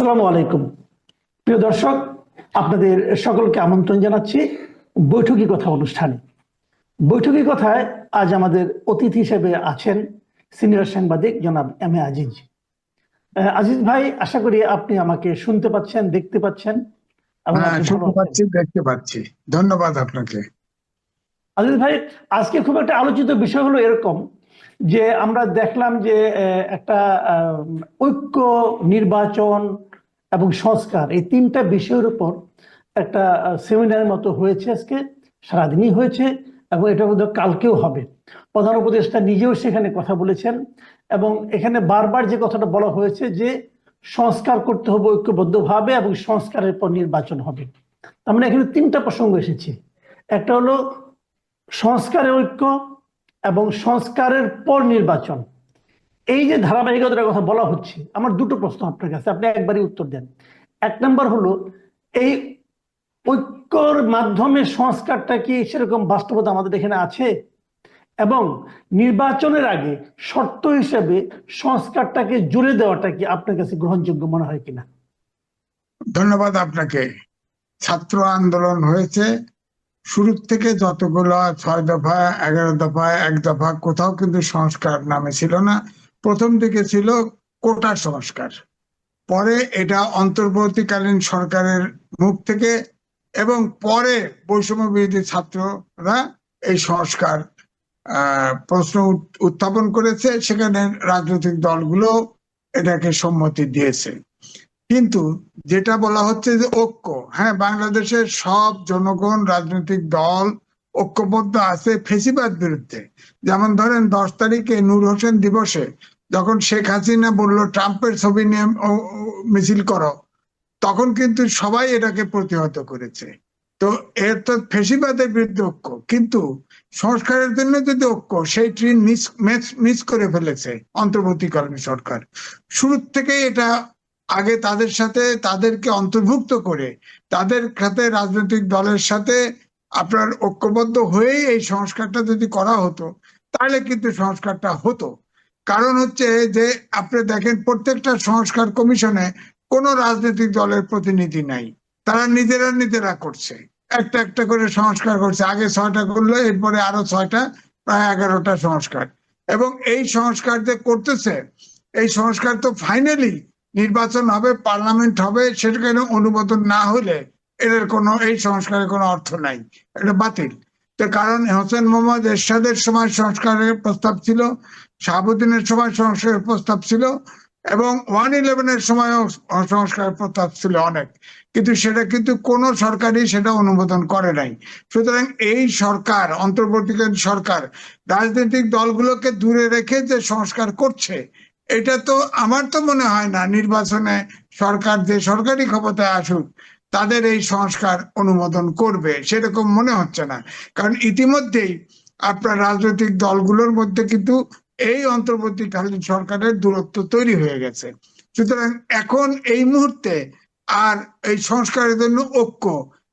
আসসালামু আলাইকুম প্রিয় দর্শক, আপনাদের সকলকে আমন্ত্রণ জানাচ্ছি বৈঠকি কথা অনুষ্ঠানে। বৈঠকি কথায় আজ আমাদের অতিথি হিসেবে আছেন সিনিয়র সাংবাদিক জনাব এম এ আজিজ। আজিজ ভাই, আশা করি আপনি আমাকে শুনতে পাচ্ছেন, দেখতে পাচ্ছেন এবং হ্যাঁ, আপনি ভালো শুনতে আছেন। পাচ্ছি, দেখতে পাচ্ছি। ধন্যবাদ আপনাকে। আজিজ ভাই, আজকে খুব একটা আলোচিত বিষয় হলো এরকম যে আমরা দেখলাম যে একটা ঐক্য, নির্বাচন এবং সংস্কার, এই তিনটা বিষয়ের উপর একটা সেমিনারের মতো হয়েছে। আজকে সারাদিনই হয়েছে এবং এটা বোধহয় কালকেও হবে। প্রধান উপদেষ্টা নিজেও সেখানে কথা বলেছেন এবং এখানে বারবার যে কথাটা বলা হয়েছে যে সংস্কার করতে হবে ঐক্যবদ্ধভাবে এবং সংস্কারের পর নির্বাচন হবে। তার মানে এখানে তিনটা প্রসঙ্গ এসেছে। একটা হলো সংস্কারের ঐক্য এবং সংস্কারের পর নির্বাচন। এই যে ধারাবাহিকতার কথা বলা হচ্ছে, আমার দুটো প্রশ্ন আপনার কাছে, আপনি একবারই উত্তর দেন। এক নম্বর হলো, এই ঐক্যর মাধ্যমে সংস্কারটা কি সেরকম বাস্তবতা আমাদের এখানে আছে? এবং নির্বাচনের আগে শর্ত হিসেবে সংস্কারটাকে জুড়ে দেওয়াটা কি আপনার কাছে গ্রহণযোগ্য মনে হয় কিনা? ধন্যবাদ আপনাকে। ছাত্র আন্দোলন হয়েছে শুরু থেকে, যতগুলো 6 দফা, 11 দফা, এক দফা, কোথাও কিন্তু সংস্কার নামে ছিল না। প্রথম দিকে ছিল কোটা সংস্কার, পরে এটা অন্তর্বর্তীকালীন সরকারের মুখ থেকে, এবং পরে বৈষম্য বিরোধী ছাত্ররা এই সংস্কার প্রশ্ন উত্থাপন করেছে। সেখানে রাজনৈতিক দলগুলো এটাকে সম্মতি দিয়েছে। কিন্তু যেটা বলা হচ্ছে যে ঐক্য, হ্যাঁ, বাংলাদেশের সব জনগণ, রাজনৈতিক দল ঐক্যবদ্ধ আছে ফেসিবাদ বিরুদ্ধে। যেমন ধরেন 10 তারিখে নূর হোসেন দিবসে যখন শেখ হাসিনা বললো ট্রাম্পের ছবি নিয়ে মিছিল করো, তখন কিন্তু সবাই এটাকে প্রতিহত করেছে। তো এর তো ফেসিবাদের বিরুদ্ধে ঐক্য, কিন্তু সংস্কারের জন্য যদি ঐক্য, সেই ট্রেন মিস করে ফেলেছে অন্তর্বর্তীকালীন সরকার। শুরুর থেকেই এটা আগে তাদের সাথে, তাদেরকে অন্তর্ভুক্ত করে তাদের সাথে, রাজনৈতিক দলের সাথে আপনার ঐক্যবদ্ধ হয়েই এই সংস্কারটা যদি করা হতো, তাহলে কিন্তু সংস্কারটা হতো। কারণ হচ্ছে যে আপনি দেখেন প্রত্যেকটা সংস্কার কমিশনে কোনো রাজনৈতিক দলের প্রতিনিধি নাই। তারা নিজেরা করছে, একটা একটা করে সংস্কার করছে। আগে 6টা করলো, এরপরে আরো 6টা, প্রায় 11টা সংস্কার। এবং এই সংস্কার যে করতেছে, এই সংস্কার তো ফাইনালি নির্বাচন হবে, পার্লামেন্ট হবে, সেখানে অনুমোদন না হলে এদের কোনো, এই সংস্কারের কোনো অর্থ নাই, এটা বাতিল। তো কারণ হোসেন মোহাম্মদ এরশাদের সময় সংস্কারের প্রস্তাব ছিল, শাহাবুদ্দিনের সময় সংস্কারের প্রস্তাব ছিল, এবং 111-এর সময়ও সংস্কারের প্রস্তাব ছিল অনেক, কিন্তু সেটা কিন্তু কোনো সরকারই সেটা অনুমোদন করে নাই। সুতরাং এই সরকার, অন্তর্বর্তীকালীন সরকার, রাজনৈতিক দলগুলোকে দূরে রেখে যে সংস্কার করছে, এটা তো আমার তো মনে হয় না নির্বাচনে সরকার, যে সরকারি ক্ষমতায় আসুক, তাদের এই সংস্কার অনুমোদন করবে, সেরকম মনে হচ্ছে না। কারণ ইতিমধ্যেই আপনার রাজনৈতিক দলগুলোর মধ্যে কিন্তু এই অন্তর্বর্তীকালীন সরকারের দূরত্ব তৈরি হয়ে গেছে। সুতরাং এখন এই মুহূর্তে আর এই সংস্কারের জন্য ঐক্য,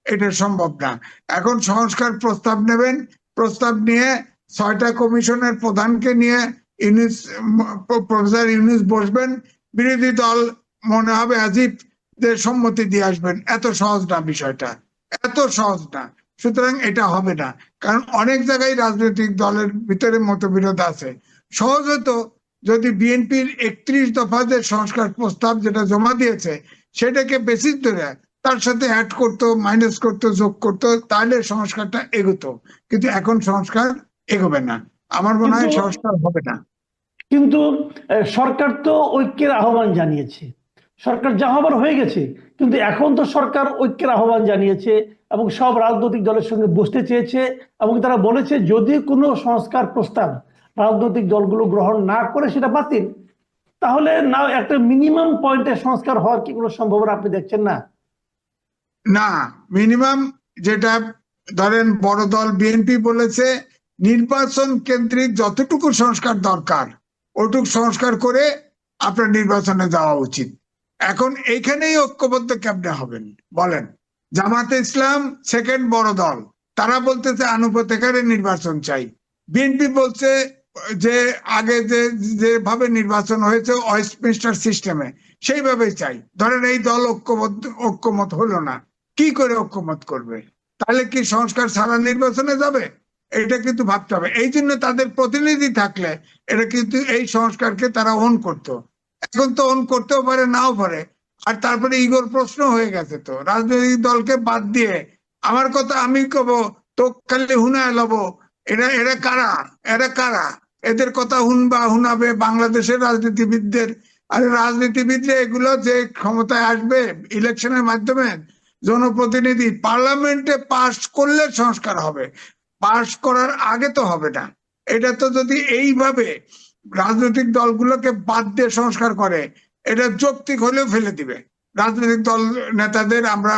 এটা সম্ভব না। এখন সংস্কার প্রস্তাব নেবেন, প্রস্তাব নিয়ে 6টা কমিশনের প্রধানকে নিয়ে ইউনুস, প্রফেসর ইউনুস বসবেন, বিরোধী দল মনে হবে আজিব যে সম্মতি দিয়ে আসবেন। এত সহজ না বিষয়টা, এত সহজ না। সুতরাং এটা হবে না, কারণ অনেক জায়গায় রাজনৈতিক দলের ভিতরে মতবিরোধ আছে। সহজ হতো যদি বিএনপির 31 দফা যে সংস্কার প্রস্তাব যেটা জমা দিয়েছে, সেটাকে বেসিস ধরে তার সাথে অ্যাড করতো, মাইনাস করতো, যোগ করতো, তাহলে সংস্কারটা এগোতো। কিন্তু এখন সংস্কার এগোবে না, আমার মনে কিন্তু হয় সংস্কার হবে না। কিন্তু সরকার তো ঐক্যের আহ্বান জানিয়েছে, সরকার যা হবার হয়ে গেছে। কিন্তু এখন তো সরকার ঐক্যের আহ্বান জানিয়েছে এবং সব রাজনৈতিক দলের সঙ্গে বসতে চেয়েছে এবং তারা বলেছে যদি কোনো সংস্কার প্রস্তাব রাজনৈতিক দলগুলো গ্রহণ না করে সেটা বাতিল। তাহলে না, একটা মিনিমাম পয়েন্টে সংস্কার হওয়ার কি কোনো সম্ভাবনা আপনি দেখছেন না? না, মিনিমাম যেটা, ধরেন বড় দল বিএনপি বলেছে নির্বাচন কেন্দ্রিক যতটুকু সংস্কার দরকার ওটুকু সংস্কার করে আপনার নির্বাচনে যাওয়া উচিত। এখন এইখানেই ঐক্যবদ্ধ কেমনে হবেন বলেন? জামাতে ইসলাম সেকেন্ড বড় দল, তারা বলতেছে আনুপাতিক হারে নির্বাচন চাই। বিএনপি বলছে যে আগে যেভাবে নির্বাচন হয়েছে ওয়েস্টমিনস্টার সিস্টেমে সেইভাবেই চাই। ধরেন এই দল ঐক্যমত হলো না, কি করে ঐক্যমত করবে? তাহলে কি সংস্কার ছাড়া নির্বাচনে যাবে? এটা কিন্তু ভাবতে হবে। এই জন্য তাদের প্রতিনিধি থাকলে এটা কিন্তু এই সংস্কারকে তারা অন করতো। এখন তো অন করতেও পারে, নাও পারে। আর তারপরে ইগোর প্রশ্ন হয়ে গেছে, তো রাজনৈতিক দলকে বাদ দিয়ে আমার কথা আমি কব, তো খালি হুনায় লব। এরা এরা কারা? এরা কারা? এদের কথা হুনাবে বাংলাদেশের রাজনীতিবিদদের। আরে রাজনীতিবিদরা এগুলো যে ক্ষমতায় আসবে ইলেকশনের মাধ্যমে, জনপ্রতিনিধি পার্লামেন্টে পাশ করলে সংস্কার হবে, পাশ করার আগে তো হবে না। এটা তো যদি এইভাবে রাজনৈতিক দলগুলোকে বাদ দিয়ে সংস্কার করে, এটা যৌক্তিক হলেও ফেলে দিবে। রাজনৈতিক দল নেতাদের আমরা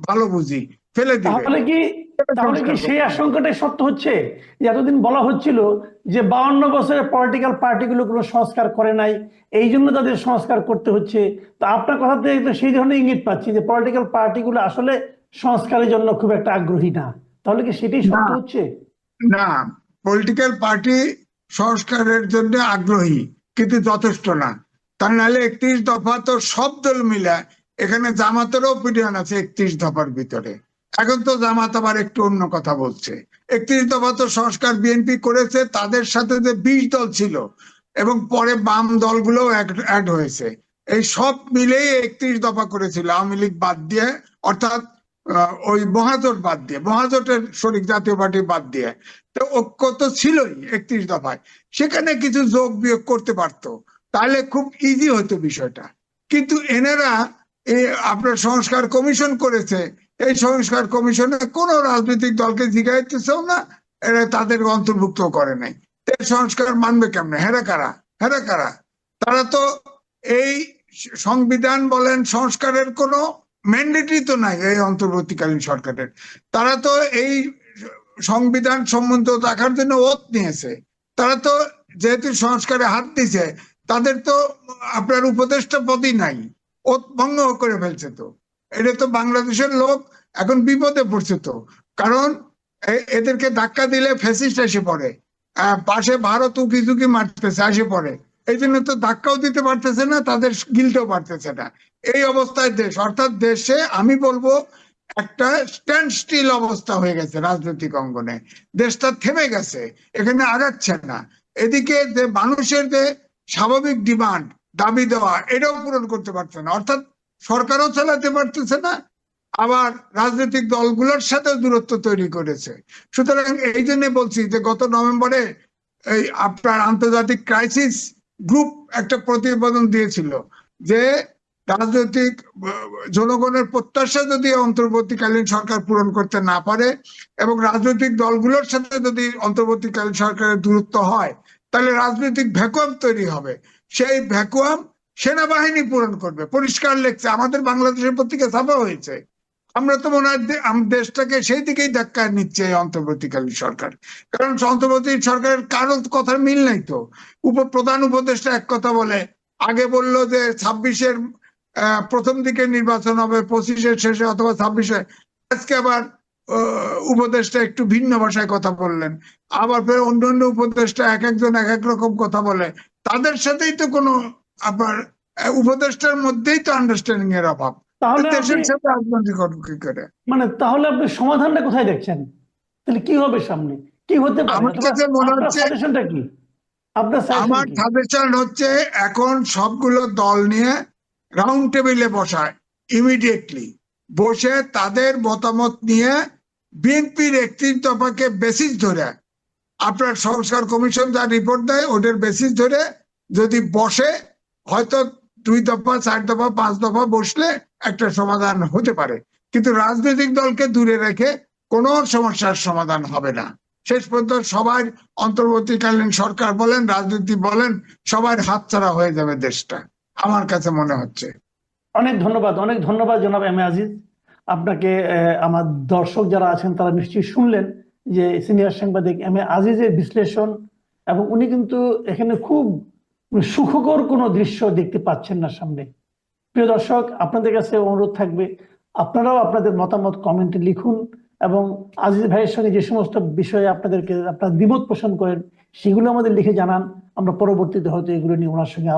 ভালো বুঝি, ফেলে দিবে। তাহলে কি সংস্কার সেই করতে হবে। আশঙ্কাটাই সত্য হচ্ছে যে এতদিন বলা হচ্ছিল যে 52 বছরের পলিটিক্যাল পার্টিগুলো কোনো সংস্কার করে নাই, এই জন্য তাদের সংস্কার করতে হচ্ছে। তো আপনার কথা থেকে তো সেই ধরনের ইঙ্গিত পাচ্ছি যে পলিটিক্যাল পার্টিগুলো আসলে সংস্কারের জন্য খুব একটা আগ্রহী না। তাহলে কি সেটাই না, সত্য হচ্ছে? না, পলিটিক্যাল পার্টি সংস্কারের জন্য আগ্রহী কিন্তু যথেষ্ট না। তা নাহলে 31 দফা তো সব দল মিলে, এখানে জামাতেরও অপিনিয়ন আছে 31 দফার ভিতরে। এখন তো জামাত আবার একটু অন্য কথা বলছে। 31 দফা তো সংস্কার বিএনপি করেছে, তাদের সাথে যে 20 দল ছিল এবং পরে বাম দলগুলোও অ্যাড হয়েছে, এই সব মিলেই 31 দফা করেছিল, আওয়ামী লীগ বাদ দিয়ে। অর্থাৎ ওই মহাজোট বাদ দিয়ে, মহাজোটের শরিক জাতীয় পার্টি বাদ দিয়ে। তো ঐক্য তো ছিলই 31 দফায়, সেখানে কিছু যোগ বিয়োগ করতে পারতো, তাহলে খুব ইজি হতো বিষয়টা। কিন্তু এনারা আপনার সংস্কার কমিশন করেছে, এই সংস্কার কমিশনে কোন রাজনৈতিক দলকে জিগাইতেছেও না, এরা তাদের অন্তর্ভুক্ত করে নাই। এই সংস্কার মানবে কেমনে? হেরা কারা? হেরা কারা? তারা তো এই সংবিধান বলেন সংস্কারের কোনো ম্যান্ডেটই তো নাই এই অন্তর্বর্তীকালীন সরকারের। তারা তো এই সংবিধান সম্বন্ধ রাখার জন্য ওত নিয়েছে। তারা তো যেহেতু সংস্কারে হাত দিছে, তাদের তো আপনার উপদেষ্টা পদই নাই, ওত ভঙ্গ করে ফেলছে। তো এটা তো বাংলাদেশের লোক এখন বিপদে পড়ছে। তো কারণ এদেরকে ধাক্কা দিলে ফ্যাসিস্ট এসে পড়ে, পাশে ভারত উকি ঝুঁকি মারতেছে, আসে পড়ে। এই জন্য তো ধাক্কাও দিতে পারতেছে না, তাদের গিলতেও পারতেছে না। এই অবস্থায় দেশ, অর্থাৎ দেশে আমি বলবো একটা স্ট্যান্ড স্টিল অবস্থা হয়ে গেছে রাজনৈতিক অঙ্গনে। দেশটা থেমে গেছে, এখানে আগাচ্ছে না। এদিকে যে মানুষের যে স্বাভাবিক ডিমান্ড, দাবি দেওয়া, এটাও পূরণ করতে পারছে না। অর্থাৎ সরকারও চালাতে পারতেছে না, আবার রাজনৈতিক দলগুলোর সাথে দূরত্ব তৈরি করেছে। সুতরাং এই জন্য বলছি যে গত নভেম্বরে এই আপনার আন্তর্জাতিক ক্রাইসিস গ্রুপ একটা প্রতিবেদন দিয়েছিল যে রাজনৈতিক জনগণের প্রত্যাশা যদি অন্তর্বর্তীকালীন সরকার পূরণ করতে না পারে এবং রাজনৈতিক দলগুলোর সাথে যদি অন্তর্বর্তীকালীন সরকারের দূরত্ব হয়, তাহলে রাজনৈতিক ভ্যাকুয়াম তৈরি হবে। সেই ভ্যাকুয়াম সেনাবাহিনী পূরণ করবে। পরিষ্কার লেখছে, আমাদের বাংলাদেশের পত্রিকা ছাপা হয়েছে। আমরা তো মনে হয় দেশটাকে সেই দিকেই ধাক্কা নিচ্ছে এই অন্তর্বর্তীকালীন সরকার। কারণ অন্তর্বর্তী সরকারের কারো কথার মিল নাই। তো প্রধান উপদেষ্টা এক কথা বলে, আগে বললো যে 26-এর প্রথম দিকে নির্বাচন হবে, 25-এর শেষে অথবা 26-এ। আজকে আবার উপদেষ্টা একটু ভিন্ন ভাষায় কথা বললেন। আবার ফের অন্য অন্য উপদেষ্টা এক একজন এক এক রকম কথা বলে। তাদের সাথেই তো কোনো আপনার উপদেষ্টার মধ্যেই তো আন্ডারস্ট্যান্ডিং এর অভাব। তাহলে আপনি দেশের সাথে রাজনীতি করবো কি করে? তাহলে আপনি সমাধানটা কোথায় দেখছেন? তাহলে কি হবে সামনে? কি হতে পারে? আমার অথবা কাছে মনে আপনার হচ্ছে, সাজেশনটা কি? আপনার সাজেশন আমার কি? সাজেশন হচ্ছে এখন সবগুলো দল নিয়ে রাউন্ড টেবিলে বসায়, ইমিডিয়েটলি বসে তাদের মতামত নিয়ে বিএনপির 31 দফাকে বেসিস ধরে, আপনার সংস্কার কমিশন যা রিপোর্ট দেয় ওদের বেসিস ধরে যদি বসে, হয়তো 2 দফা 4 দফা 5 দফা বসলে একটা সমাধান হতে পারে। কিন্তু রাজনৈতিক দলকে দূরে রেখে কোনো সমস্যার সমাধান হবে না। শেষ পর্যন্ত সবার অন্তর্বর্তীকালীন সরকার বলেন, রাজনীতি বলেন, সবার হাতছাড়া হয়ে যাবে দেশটা, আমার কাছে মনে হচ্ছে। অনেক ধন্যবাদ, অনেক ধন্যবাদ জনাব এম এ আজিজ আপনাকে। আমার দর্শক যারা আছেন তারা নিশ্চয়ই শুনলেন যে সিনিয়র সাংবাদিক এম এ আজিজের বিশ্লেষণ, এবং উনি কিন্তু এখানে খুব সুখকর কোনো দৃশ্য দেখতে পাচ্ছেন না সামনে। প্রিয় দর্শক, আপনাদের কাছে অনুরোধ থাকবে আপনারাও আপনাদের মতামত কমেন্টে লিখুন এবং আজিজ ভাইয়ের সঙ্গে যে সমস্ত বিষয়ে আপনার দ্বিমত পোষণ করেন সেগুলো আমাদের লিখে জানান, আমরা পরবর্তীতে হয়তো এগুলো নিয়ে ওনার সঙ্গে